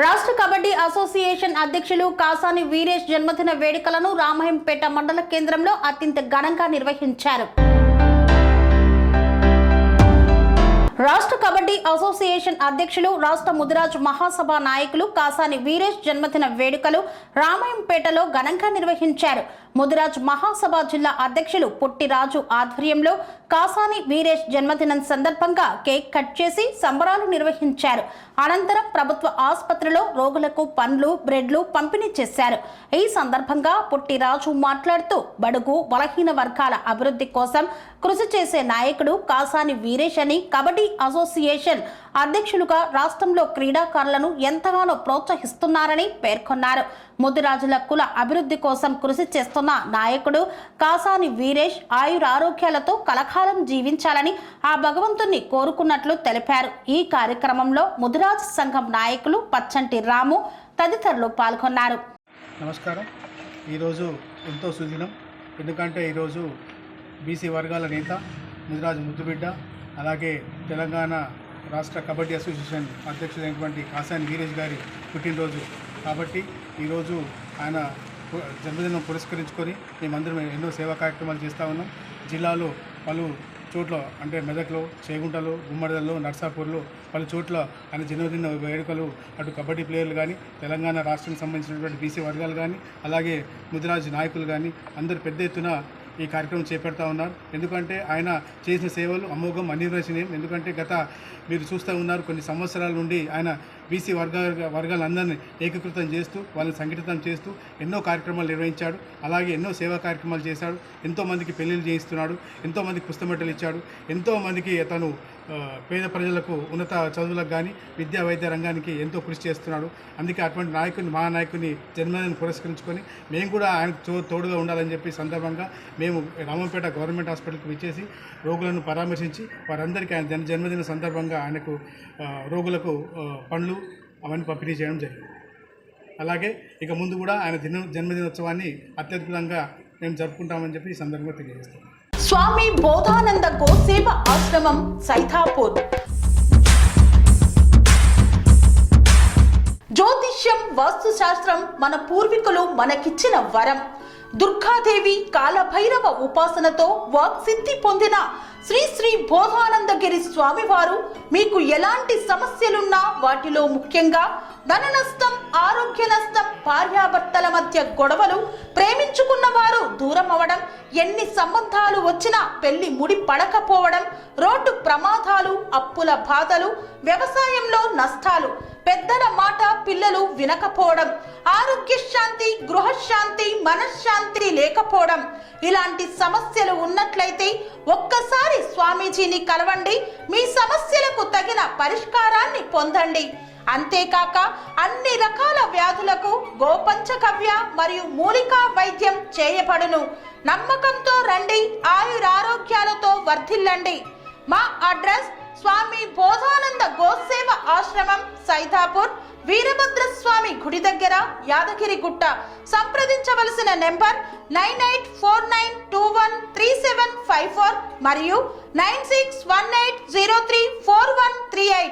రాష్ట్ర కబడ్డీ అసోసియేషన్ అధ్యక్షులు కాసాని వీరేష్ జన్మదిన వేడుకలను రామహంపేట మండల కేంద్రంలో అత్యంత ఘనంగా నిర్వహించారు. రాష్ట్ర కబడ్డీ అసోసియేషన్ అధ్యక్షులు రాష్ట్ర ముదిరాజ్ మహాసభ నాయకులు కాసాని వీరేష్ జన్మదిన వేడుకలు రామహంపేటలో ఘనంగా నిర్వహించారు. ముదిరాజ్ మహాసభ జిల్లా అధ్యక్షులు పుట్టిరాజు ఆధ్వర్యంలో కాసాని వీరేష్ జన్మదినం సందర్భంగా కేక్ కట్ చేసి సంబరాలు నిర్వహించారు. అనంతరం ప్రభుత్వ ఆసుపత్రిలో రోగులకు పండ్లు, బ్రెడ్లు పంపిణీ చేశారు. ఈ సందర్భంగా పుట్టిరాజు మాట్లాడుతూ బడుగు బలహీన వర్గాల అభివృద్ధి కోసం కృషి చేసే నాయకుడు కాసాని వీరేష్ అని, కబడ్డీ అసోసియేషన్ అధ్యక్షులుగా రాష్ట్రంలో క్రీడాకారులను ఎంతగానో ప్రోత్సహిస్తున్నారని పేర్కొన్నారు. ముదిరాజుల కుల అభివృద్ధి కోసం కృషి చేస్తున్న నాయకుడు కాసాని వీరేష్ ఆయురారోగ్యాలతో కలకాలం జీవించాలని ఆ భగవంతుణ్ణి కోరుకున్నట్లు తెలిపారు. ఈ కార్యక్రమంలో ముదిరాజ్ సంఘం నాయకులు పచ్చంటి రాము తదితరులు పాల్గొన్నారు. నమస్కారం. ఈరోజు ఎంతో సుదినం. ఎందుకంటే ఈరోజు బీసీ వర్గాల నేత ముదిరాజు ముద్దుబిడ్డ, అలాగే తెలంగాణ రాష్ట్ర కబడ్డీ అసోసియేషన్ అధ్యక్షుడైనటువంటి కాసాని వీరేష్ గారి పుట్టినరోజు కాబట్టి ఈరోజు ఆయన జన్మదినం పురస్కరించుకొని మేమందరం ఎన్నో సేవా కార్యక్రమాలు చేస్తూ ఉన్నాం. జిల్లాలో పలు చోట్ల అంటే మెదక్లో, చేగుంటలో, గుమ్మడిదల్లో, నర్సాపూర్లో పలు చోట్ల ఆయన జన్మదిన వేడుకలు అటు కబడ్డీ ప్లేయర్లు కానీ, తెలంగాణ రాష్ట్రానికి సంబంధించినటువంటి బీసీ వర్గాలు కానీ, అలాగే ముదిరాజు నాయకులు కానీ అందరూ పెద్ద ఎత్తున ఈ కార్యక్రమం చేపడతా ఉన్నారు. ఎందుకంటే ఆయన చేసిన సేవలు అమోఘం, అనిర్వచనీయం. ఎందుకంటే మీరు చూస్తూ ఉన్నారు, కొన్ని సంవత్సరాల నుండి ఆయన బీసీ వర్గాలందరినీ ఏకీకృతం చేస్తూ, వాళ్ళని సంఘటితం చేస్తూ ఎన్నో కార్యక్రమాలు నిర్వహించాడు. అలాగే ఎన్నో సేవా కార్యక్రమాలు చేశాడు. ఎంతోమందికి పెళ్లిళ్ళు చేయిస్తున్నాడు, ఎంతోమందికి పుస్తమెట్టలు ఇచ్చాడు, ఎంతోమందికి తను పేద ప్రజలకు ఉన్నత చదువులకు కానీ, విద్యా వైద్య రంగానికి ఎంతో కృషి చేస్తున్నాడు. అందుకే అటువంటి నాయకుని, మా నాయకుని జన్మదినాన్ని పురస్కరించుకొని మేము కూడా ఆయనకు తోడుగా ఉండాలని చెప్పి సందర్భంగా మేము రామంపేట గవర్నమెంట్ హాస్పిటల్కి విచ్చేసి రోగులను పరామర్శించి వారందరికీ ఆయన జన్మదిన సందర్భంగా ఆయనకు రోగులకు పండ్లు అవన్నీ పంపిణీ చేయడం జరిగింది. అలాగే ఇక ముందు కూడా ఆయన జన్మదినోత్సవాన్ని అత్యద్భుతంగా మేము జరుపుకుంటామని చెప్పి ఈ సందర్భంగా తెలియజేస్తాం. స్వామి బోధానంద గోసేవ ఆశ్రమం సైథాపూర్. జ్యోతిష్యం, వాస్తుశాస్త్రం మన పూర్వీకులు మనకిచ్చిన వరం. దుర్గాదేవి, కాలభైరవ ఉపాసనతో వాక్సిద్ధి పొందిన శ్రీ శ్రీ బోధానందగిరి స్వామివారు మీకు ఎలాంటి సమస్యలున్నా, వాటిలో ముఖ్యంగా ధన నష్టం, ఆరోగ్య నష్టం, భార్యాభర్తల మధ్య గొడవలు, ప్రేమించుకున్న వారు దూరం అవడం, ఎన్ని సంబంధాలు వచ్చినా పెళ్లి ముడి పడకపోవడం, రోడ్డు ప్రమాదాలు, అప్పుల బాధలు, వ్యవసాయంలో నష్టాలు, పెద్దల మాట పిల్లలు వినకపోవడం, ఆరోగ్య శాంతి, గృహశాంతి, మనశ్శాంతి లేకపోవడం, ఇలాంటి సమస్యలు ఉన్నట్లయితే ఒక్కసారి స్వామీజీని కలవండి. మీ సమస్యలకు తగిన పరిష్కారాన్ని పొందండి. అంతేకాక అన్ని రకాల వ్యాధులకు గోపంచకవ్య మరియు మూలికా వైద్యం చేయబడును. నమ్మకంతో రండి, ఆయురారోగ్యాలతో వర్ధిల్లండి. మా అడ్రస్ స్వామి బోధానంద గోసేవ ఆశ్రమం, సైథాపూర్, వీరభద్రస్వామి గుడి దగ్గర, యాదగిరిగుట్ట. సంప్రదించవలసిన నెంబర్ 9849213754 మరియు 9618034138.